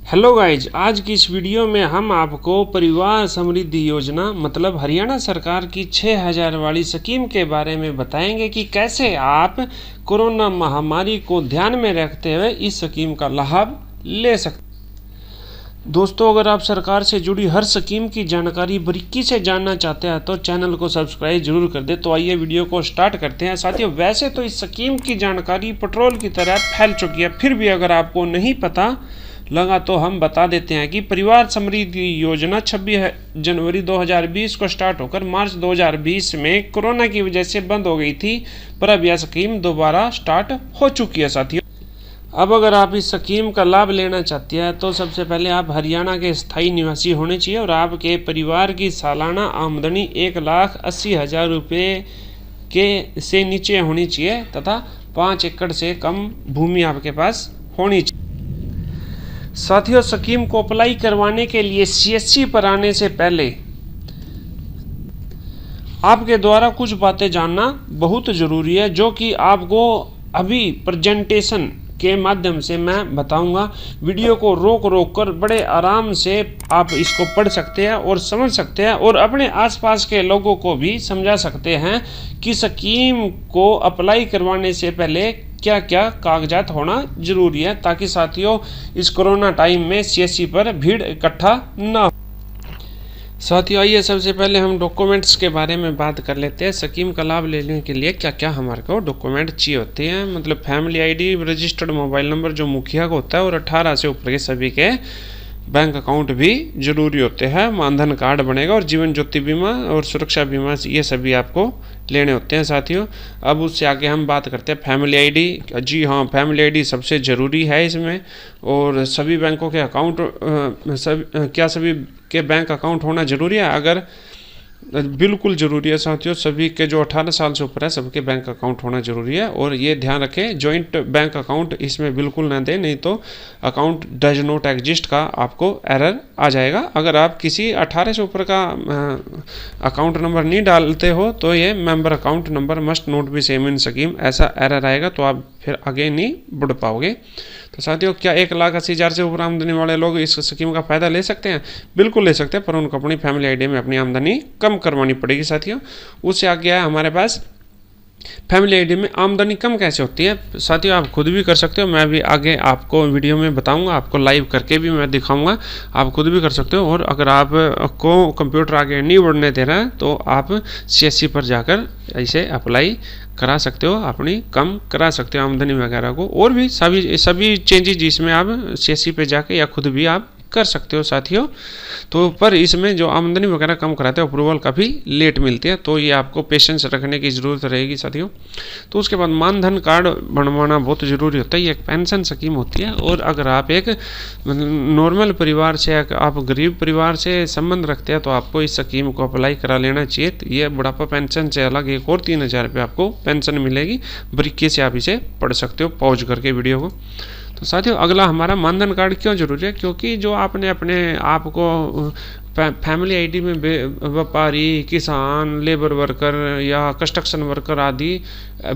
Hello guys, आज की इस वीडियो में हम आपको परिवार समृद्धि योजना मतलब हरियाणा सरकार की 6000 वाली स्कीम के बारे में बताएंगे कि कैसे आप कोरोना महामारी को ध्यान में रखते हुए इस स्कीम का लाभ ले सकते। दोस्तों, अगर आप सरकार से जुड़ी हर स्कीम की जानकारी बारीकी से जानना चाहते हैं तो चैनल को सब्सक्राइब जरूर कर दे। तो आइए वीडियो को स्टार्ट करते हैं। साथियों, वैसे तो इस स्कीम की जानकारी पेट्रोल की तरह फैल चुकी है, फिर भी अगर आपको नहीं पता लगा तो हम बता देते हैं कि परिवार समृद्धि योजना 26 जनवरी 2020 को स्टार्ट होकर मार्च 2020 में कोरोना की वजह से बंद हो गई थी, पर अब यह स्कीम दोबारा स्टार्ट हो चुकी है। साथियों, अब अगर आप इस स्कीम का लाभ लेना चाहते हैं तो सबसे पहले आप हरियाणा के स्थायी निवासी होने चाहिए और आपके परिवार की सालाना आमदनी 1,80,000 रुपये के से नीचे होनी चाहिए तथा 5 एकड़ से कम भूमि आपके पास होनी चाहिए। साथियों, स्कीम को अप्लाई करवाने के लिए CSC पर आने से पहले आपके द्वारा कुछ बातें जानना बहुत ज़रूरी है, जो कि आपको अभी प्रेजेंटेशन के माध्यम से मैं बताऊंगा। वीडियो को रोक कर बड़े आराम से आप इसको पढ़ सकते हैं और समझ सकते हैं और अपने आसपास के लोगों को भी समझा सकते हैं कि स्कीम को अप्लाई करवाने से पहले क्या क्या कागजात होना जरूरी है, ताकि साथियों इस कोरोना टाइम में CSC पर भीड़ इकट्ठा ना हो। साथियों, आइए सबसे पहले हम डॉक्यूमेंट्स के बारे में बात कर लेते हैं। स्कीम का लाभ लेने के लिए क्या क्या हमारे को डॉक्यूमेंट चाहिए होते हैं। मतलब family ID, registered mobile number जो मुखिया को होता है और 18 से ऊपर के सभी के बैंक अकाउंट भी जरूरी होते हैं। मानधन कार्ड बनेगा और जीवन ज्योति बीमा और सुरक्षा बीमा, ये सभी आपको लेने होते हैं। साथियों, अब उससे आगे हम बात करते हैं फैमिली ID। जी हाँ, फैमिली ID सबसे ज़रूरी है इसमें। और सभी बैंकों के अकाउंट सभी के बैंक अकाउंट होना ज़रूरी है? अगर बिल्कुल ज़रूरी है साथियों, सभी के जो 18 साल से ऊपर है सबके बैंक अकाउंट होना ज़रूरी है। और ये ध्यान रखें, जॉइंट बैंक अकाउंट इसमें बिल्कुल ना दें, नहीं तो अकाउंट डज नॉट एग्जिस्ट का आपको एरर आ जाएगा। अगर आप किसी 18 से ऊपर का अकाउंट नंबर नहीं डालते हो तो ये member account number must not be same in scheme, ऐसा एरर आएगा, तो आप फिर आगे नहीं बढ़ पाओगे। तो साथियों, क्या 1,80,000 से ऊपर आमदनी वाले लोग इस स्कीम का फ़ायदा ले सकते हैं? बिल्कुल ले सकते हैं, पर उनको अपनी फैमिली ID में अपनी आमदनी कम करवानी पड़ेगी। साथियों, उससे आगे है हमारे पास फैमिली ID में आमदनी कम कैसे होती है। साथियों, आप खुद भी कर सकते हो, मैं भी आगे आपको वीडियो में बताऊंगा, आपको लाइव करके भी मैं दिखाऊंगा, आप खुद भी कर सकते हो। और अगर आपको कंप्यूटर आगे नहीं बढ़ने दे रहा है तो आप CSC पर जाकर ऐसे अप्लाई करा सकते हो, अपनी कम करा सकते हो आमदनी वगैरह को। और भी सभी चेंजेस जिसमें आप CSC पे जाके या खुद भी आप कर सकते हो। साथियों, तो पर इसमें जो आमदनी वगैरह कम कराते हैं अप्रूवल काफ़ी लेट मिलती है, तो ये आपको पेशेंस रखने की ज़रूरत रहेगी। साथियों, तो उसके बाद मानधन कार्ड बनवाना बहुत ज़रूरी होता है। ये एक पेंशन स्कीम होती है और अगर आप एक नॉर्मल परिवार से, आप गरीब परिवार से संबंध रखते हैं तो आपको इस स्कीम को अप्लाई करा लेना चाहिए। तो ये बुढ़ापा पेंशन से अलग एक और 3,000 रुपये आपको पेंशन मिलेगी। बारीकी से आप इसे पढ़ सकते हो पॉज करके वीडियो को। तो साथियों, अगला हमारा मानधन कार्ड क्यों जरूरी है? क्योंकि जो आपने अपने आप को फैमिली ID में व्यापारी, किसान, लेबर वर्कर या कंस्ट्रक्शन वर्कर आदि,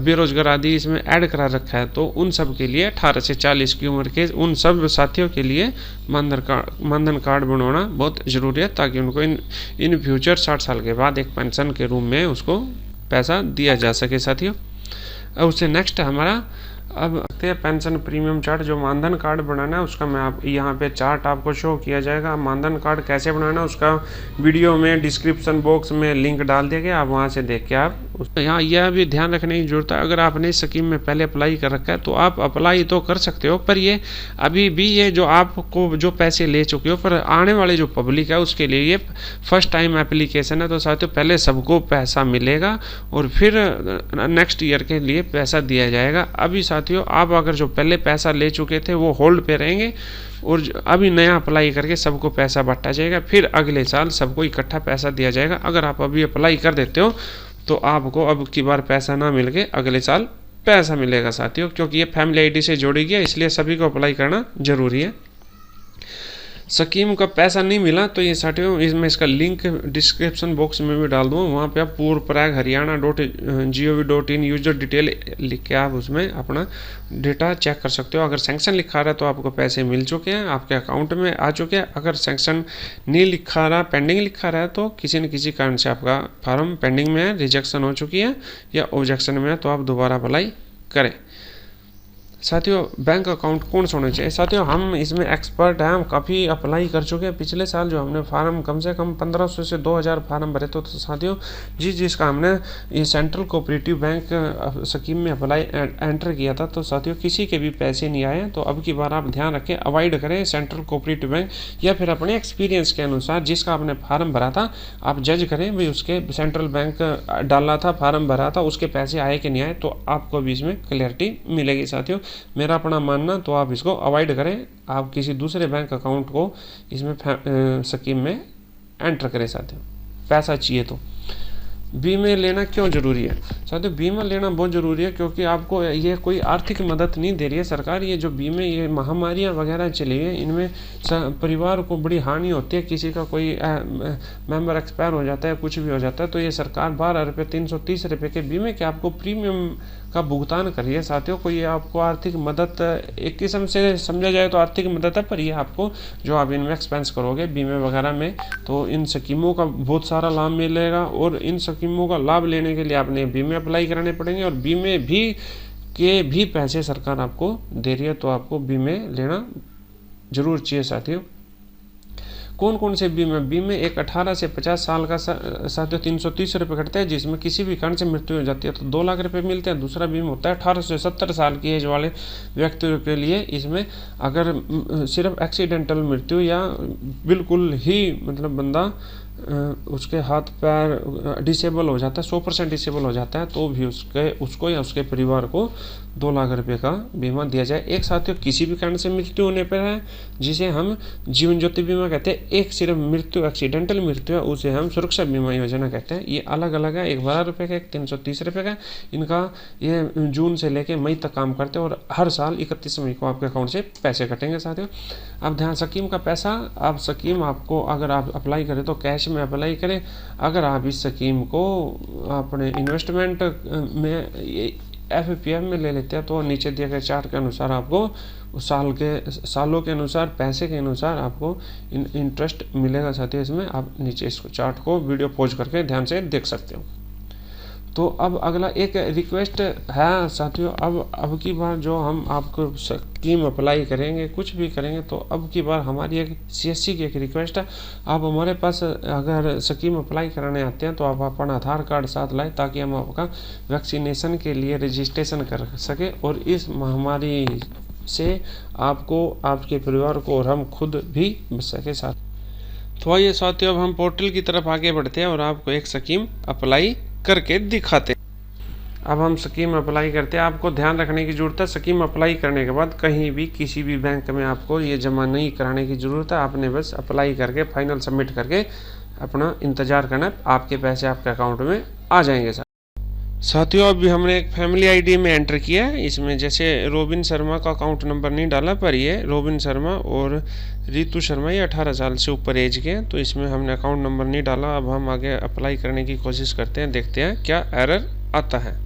बेरोजगार आदि इसमें ऐड करा रखा है, तो उन सब के लिए 18 से 40 की उम्र के उन सब साथियों के लिए मानधन कार्ड बनवाना बहुत ज़रूरी है, ताकि उनको इन फ्यूचर 60 साल के बाद एक पेंशन के रूप में उसको पैसा दिया जा सके। साथियों, अब उससे नेक्स्ट हमारा अब आते हैं पेंशन प्रीमियम चार्ट। जो मानधन कार्ड बनाना है उसका मैं आप यहाँ पे चार्ट आपको शो किया जाएगा। मानधन कार्ड कैसे बनाना है उसका वीडियो में डिस्क्रिप्शन बॉक्स में लिंक डाल दिया गया, आप वहाँ से देख के आप यहाँ यह भी ध्यान रखने की जरूरत है, अगर आपने इस स्कीम में पहले अप्लाई कर रखा है तो आप अप्लाई तो कर सकते हो, पर ये अभी भी ये जो आपको जो पैसे ले चुके हो, पर आने वाले जो पब्लिक है उसके लिए ये फर्स्ट टाइम एप्लीकेशन है। तो साथियों, पहले सबको पैसा मिलेगा और फिर नेक्स्ट ईयर के लिए पैसा दिया जाएगा। अभी साथियों, आप अगर जो पहले पैसा ले चुके थे वो होल्ड पे रहेंगे और अभी नया अप्लाई करके सबको पैसा बांटा जाएगा, फिर अगले साल सबको इकट्ठा पैसा दिया जाएगा। अगर आप अभी अप्लाई कर देते हो तो आपको अब की बार पैसा ना मिल के अगले साल पैसा मिलेगा। साथियों, क्योंकि ये फैमिली ID से जोड़ी गया, इसलिए सभी को अप्लाई करना जरूरी है। स्कीम का पैसा नहीं मिला तो ये साथियों इसमें इसका लिंक डिस्क्रिप्शन बॉक्स में भी डाल दूँगा, वहाँ पे आप PurPrag.Haryana.gov.in यूजर डिटेल लिख के आप उसमें अपना डेटा चेक कर सकते हो। अगर सैंक्शन लिखा रहा है तो आपको पैसे मिल चुके हैं, आपके अकाउंट में आ चुके हैं। अगर सैंक्शन नहीं लिखा रहा, पेंडिंग लिखा रहा है, तो किसी न किसी कारण से आपका फार्म पेंडिंग में है, रिजेक्शन हो चुकी है या ऑब्जेक्शन में है, तो आप दोबारा अप्लाई करें। साथियों बैंक अकाउंट कौन सा होना चाहिए? साथियों हम इसमें एक्सपर्ट हैं, हम काफ़ी अप्लाई कर चुके हैं। पिछले साल जो हमने फार्म कम से कम 1500 से 2000 फार्म भरे तो साथियों जिसका हमने ये सेंट्रल कोऑपरेटिव बैंक स्कीम में अप्लाई एंटर किया था, तो साथियों किसी के भी पैसे नहीं आए। तो अब की बार आप ध्यान रखें, अवॉइड करें सेंट्रल कोऑपरेटिव बैंक, या फिर अपने एक्सपीरियंस के अनुसार जिसका आपने फार्म भरा था आप जज करें भाई उसके सेंट्रल बैंक डाला था, फार्म भरा था, उसके पैसे आए कि नहीं आए, तो आपको भी इसमें क्लियरिटी मिलेगी। साथियों मेरा अपना मानना तो आप इसको अवॉइड करें, आप किसी दूसरे बैंक अकाउंट को इसमें स्कीम में एंटर करें। साथियों पैसा चाहिए तो बीमे लेना क्यों जरूरी है? साथियों बीमा लेना बहुत ज़रूरी है क्योंकि आपको ये कोई आर्थिक मदद नहीं दे रही है सरकार। ये जो बीमे, ये महामारियां वगैरह चली है, इनमें परिवार को बड़ी हानि होती है, किसी का कोई मेंबर एक्सपायर हो जाता है, कुछ भी हो जाता है, तो ये सरकार 12 रुपये 330 रुपये के बीमे के आपको प्रीमियम का भुगतान कर रही है। साथियों को ये आपको आर्थिक मदद एक किस्म से समझा जाए तो आर्थिक मदद है, पर ये आपको जो आप इनमें एक्सपेंस करोगे बीमे वगैरह में, तो इन स्कीमों का बहुत सारा लाभ मिलेगा। और इन स्कीमों का लाभ लेने के लिए आपने बीमे अप्लाई कराने पड़ेंगे, और बीमे भी पैसे सरकार आपको दे रही है, तो आपको बीमे लेना जरूर चाहिए। साथियों कौन कौन से बीमे एक 18 से 50 साल का साथियों 330 रुपये कटते हैं, जिसमें किसी भी कारण से मृत्यु हो जाती है तो 2 लाख रुपए मिलते हैं। दूसरा बीमा होता है 18 से 70 साल की एज वाले व्यक्तियों के लिए, इसमें अगर सिर्फ एक्सीडेंटल मृत्यु या बिल्कुल ही मतलब बंदा उसके हाथ पैर डिसेबल हो जाता है, 100% डिसेबल हो जाता है, तो भी उसको या उसके परिवार को 2 लाख रुपए का बीमा दिया जाए। एक साथियों किसी भी कारण से मृत्यु होने पर है, जिसे हम जीवन ज्योति बीमा कहते हैं। एक सिर्फ मृत्यु एक्सीडेंटल मृत्यु है, उसे हम सुरक्षा बीमा योजना कहते हैं। ये अलग अलग है, एक 12 रुपये का, एक 330 रुपये का। इनका ये जून से लेकर मई तक काम करते हैं, और हर साल 31 मई को आपके अकाउंट से पैसे कटेंगे। साथियों अब ध्यान, स्कीम का पैसा, आप स्कीम आपको अगर आप अप्लाई करें तो कैश में अप्लाई करें। अगर आप इस स्कीम को अपने इन्वेस्टमेंट में FPF में ले लेते हैं तो नीचे दिए गए चार्ट के अनुसार आपको सालों के अनुसार पैसे के अनुसार आपको इंटरेस्ट मिलेगा। साथियों इसमें आप नीचे इसको चार्ट को वीडियो पॉज करके ध्यान से देख सकते हो। तो अब अगला एक रिक्वेस्ट है साथियों, अब की बार जो हम आपको स्कीम अप्लाई करेंगे, कुछ भी करेंगे, तो अब की बार हमारी एक CSC की एक रिक्वेस्ट है। आप हमारे पास अगर स्कीम अप्लाई कराने आते हैं तो आप अपना आधार कार्ड साथ लाएं, ताकि हम आपका वैक्सीनेशन के लिए रजिस्ट्रेशन कर सके और इस महामारी से आपको, आपके परिवार को और हम खुद भी बच सके। साथ तो आइए साथियों अब हम पोर्टल की तरफ आगे बढ़ते हैं और आपको एक स्कीम अप्लाई करके दिखाते। अब हम स्कीम अप्लाई करते हैं। आपको ध्यान रखने की ज़रूरत है, स्कीम अप्लाई करने के बाद कहीं भी किसी भी बैंक में आपको ये जमा नहीं कराने की ज़रूरत है। आपने बस अप्लाई करके फाइनल सबमिट करके अपना इंतज़ार करना, आपके पैसे आपके अकाउंट में आ जाएंगे। साथियों अभी हमने एक फैमिली आईडी में एंटर किया है। इसमें जैसे रोबिन शर्मा का अकाउंट नंबर नहीं डाला, पर ये रोबिन शर्मा और रितु शर्मा ये 18 साल से ऊपर एज के हैं, तो इसमें हमने अकाउंट नंबर नहीं डाला। अब हम आगे अप्लाई करने की कोशिश करते हैं, देखते हैं क्या एरर आता है।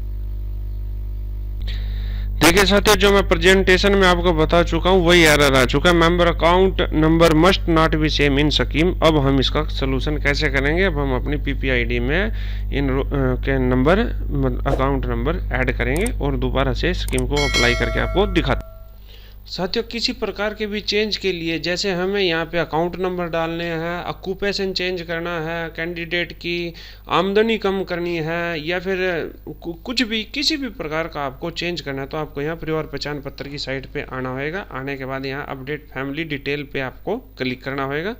देखिए साथियों जो मैं प्रेजेंटेशन में आपको बता चुका हूँ वही एरर आ चुका है। Member account number must not be same in scheme. अब हम इसका सोल्यूशन कैसे करेंगे? अब हम अपनी PPID में इन के नंबर अकाउंट नंबर ऐड करेंगे और दोबारा से स्कीम को अप्लाई करके आपको दिखाते। साथियों किसी प्रकार के भी चेंज के लिए, जैसे हमें यहाँ पे अकाउंट नंबर डालने हैं, ऑक्यूपेशन चेंज करना है, कैंडिडेट की आमदनी कम करनी है, या फिर कुछ भी किसी भी प्रकार का आपको चेंज करना है, तो आपको यहाँ परिवार पहचान पत्र की साइट पे आना होगा। आने के बाद यहाँ अपडेट फैमिली डिटेल पे आपको क्लिक करना होगा।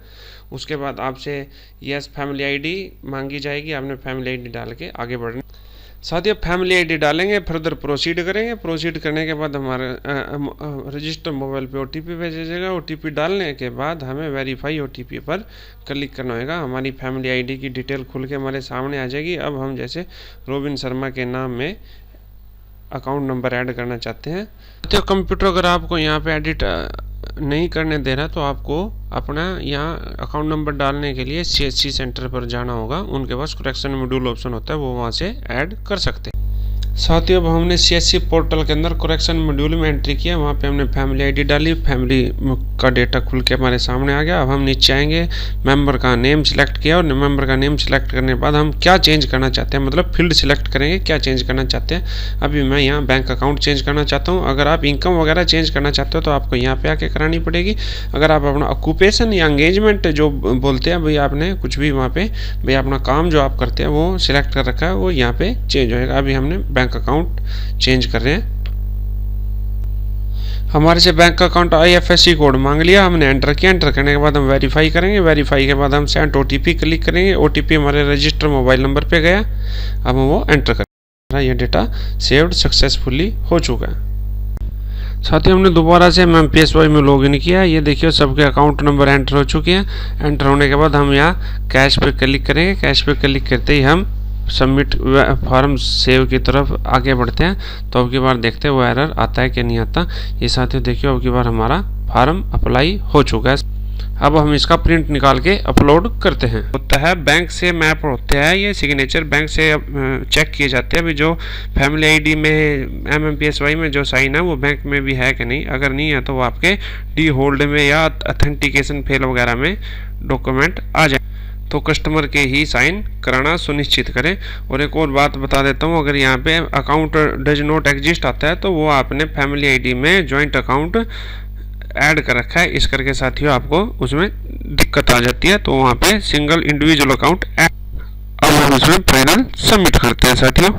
उसके बाद आपसे यस फैमिली ID मांगी जाएगी, आपने फैमिली ID डाल के आगे बढ़ना। साथियों फैमिली ID डालेंगे, फर्दर प्रोसीड करेंगे। प्रोसीड करने के बाद हमारे रजिस्टर मोबाइल पे OTP भेजा जाएगा। OTP डालने के बाद हमें वेरीफाई OTP पर क्लिक करना होगा। हमारी फैमिली ID की डिटेल खुल के हमारे सामने आ जाएगी। अब हम जैसे रोबिन शर्मा के नाम में अकाउंट नंबर ऐड करना चाहते हैं। साथियों कंप्यूटर अगर आपको यहाँ पे एडिट नहीं करने दे रहा तो आपको अपना यहाँ अकाउंट नंबर डालने के लिए CSC सेंटर पर जाना होगा। उनके पास करेक्शन मॉड्यूल ऑप्शन होता है, वो वहाँ से ऐड कर सकते हैं। साथियों, अब हमने CSC पोर्टल के अंदर करेक्शन मॉड्यूल में एंट्री किया। वहाँ पे हमने फैमिली आईडी डाली, फैमिली का डेटा खुल के हमारे सामने आ गया। अब हम नीचे आएंगे, मेंबर का नेम सिलेक्ट किया और मेंबर का नेम सिलेक्ट करने के बाद हम क्या चेंज करना चाहते हैं, मतलब फील्ड सिलेक्ट करेंगे क्या चेंज करना चाहते हैं। अभी मैं यहाँ बैंक अकाउंट चेंज करना चाहता हूँ। अगर आप इनकम वगैरह चेंज करना चाहते हो तो आपको यहाँ पे आके करानी पड़ेगी। अगर आप अपना ऑक्यूपेशन या एंगेजमेंट जो बोलते हैं, भाई आपने कुछ भी वहाँ पे भाई अपना काम जो आप करते हैं वो सिलेक्ट कर रखा है, वो यहाँ पे चेंज होएगा। अभी हमने बैंक अकाउंट चेंज कर रहे हैं। हमारे से बैंक अकाउंट IFSC कोड मांग लिया, हमने एंटर किया। एंटर करने के बाद हम वेरीफाई करेंगे। वेरीफाई के बाद हम सेंड OTP क्लिक करेंगे। OTP हमारे रजिस्टर मोबाइल नंबर पे गया। अब हम वो एंटर करेंगे। ये डेटा सेव्ड सक्सेसफुली हो चुका है। साथ ही हमने दोबारा से MPSY में लॉगिन किया। ये देखिए सबके अकाउंट नंबर एंटर हो चुके हैं। एंटर होने के बाद हम यहाँ कैश पे क्लिक करेंगे। कैश पे क्लिक करते ही हम सबमिट फॉर्म सेव की तरफ आगे बढ़ते हैं। तो अब की बार देखते हैं वो एरर आता है कि नहीं आता। ये साथियों देखिए अब की बार हमारा फॉर्म अप्लाई हो चुका है। अब हम इसका प्रिंट निकाल के अपलोड करते हैं। होता है बैंक से मैप होते हैं, ये सिग्नेचर बैंक से चेक किए जाते हैं। अभी जो फैमिली आईडी में MPSY में जो साइन है वो बैंक में भी है कि नहीं। अगर नहीं है तो वो आपके डी होल्ड में या अथेंटिकेशन फेल वगैरह में डॉक्यूमेंट आ जाए, तो कस्टमर के ही साइन कराना सुनिश्चित करें। और एक और बात बता देता हूँ, अगर यहाँ पे अकाउंट डज नॉट एग्जिस्ट आता है तो वो आपने फैमिली आईडी में जॉइंट अकाउंट ऐड कर रखा है, इस करके साथियों आपको उसमें दिक्कत आ जाती है। तो वहाँ पे सिंगल इंडिविजुअल अकाउंट ऐड। अब हम इसमें फाइनल सबमिट करते हैं साथियों।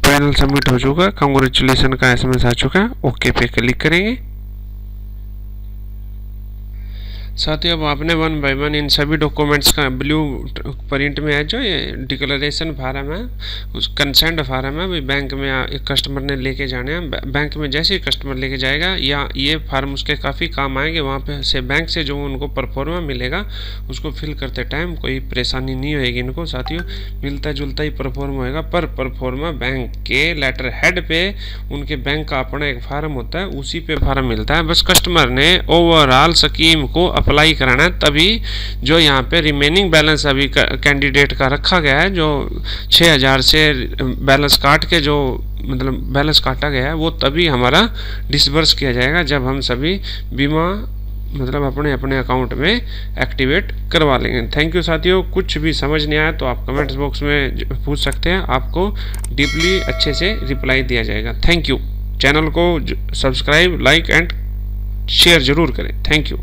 फाइनल सबमिट हो चुका है, कांग्रेचुलेसन का SMS आ चुका है। ओके पे क्लिक करेंगे। साथियों अब आपने 1 बाय 1 इन सभी डॉक्यूमेंट्स का ब्लू प्रिंट में है, जो ये डिक्लेरेशन फार्म है, उस कंसेंट फार्म है, भाई बैंक में एक कस्टमर ने लेके जाने हैं। बैंक में जैसे ही कस्टमर लेके जाएगा या ये फार्म उसके काफ़ी काम आएंगे। वहाँ पे से बैंक से जो उनको परफॉर्मा मिलेगा उसको फिल करते टाइम कोई परेशानी नहीं होएगी इनको। साथियों मिलता जुलता ही परफॉर्मा होएगा, पर परफॉर्मा बैंक के लेटर हेड पे उनके बैंक का अपना एक फार्म होता है, उसी पे फार्म मिलता है। बस कस्टमर ने ओवरऑल स्कीम को अप्लाई कराना है, तभी जो यहाँ पे रिमेनिंग बैलेंस अभी कैंडिडेट का रखा गया है, जो 6000 से बैलेंस काट के जो मतलब बैलेंस काटा गया है, वो तभी हमारा डिसबर्स किया जाएगा जब हम सभी बीमा मतलब अपने अपने अकाउंट में एक्टिवेट करवा लेंगे। थैंक यू साथियों। कुछ भी समझ नहीं आया तो आप कमेंट्स बॉक्स में पूछ सकते हैं, आपको डीपली अच्छे से रिप्लाई दिया जाएगा। Thank you. चैनल को सब्सक्राइब, लाइक एंड शेयर जरूर करें। Thank you.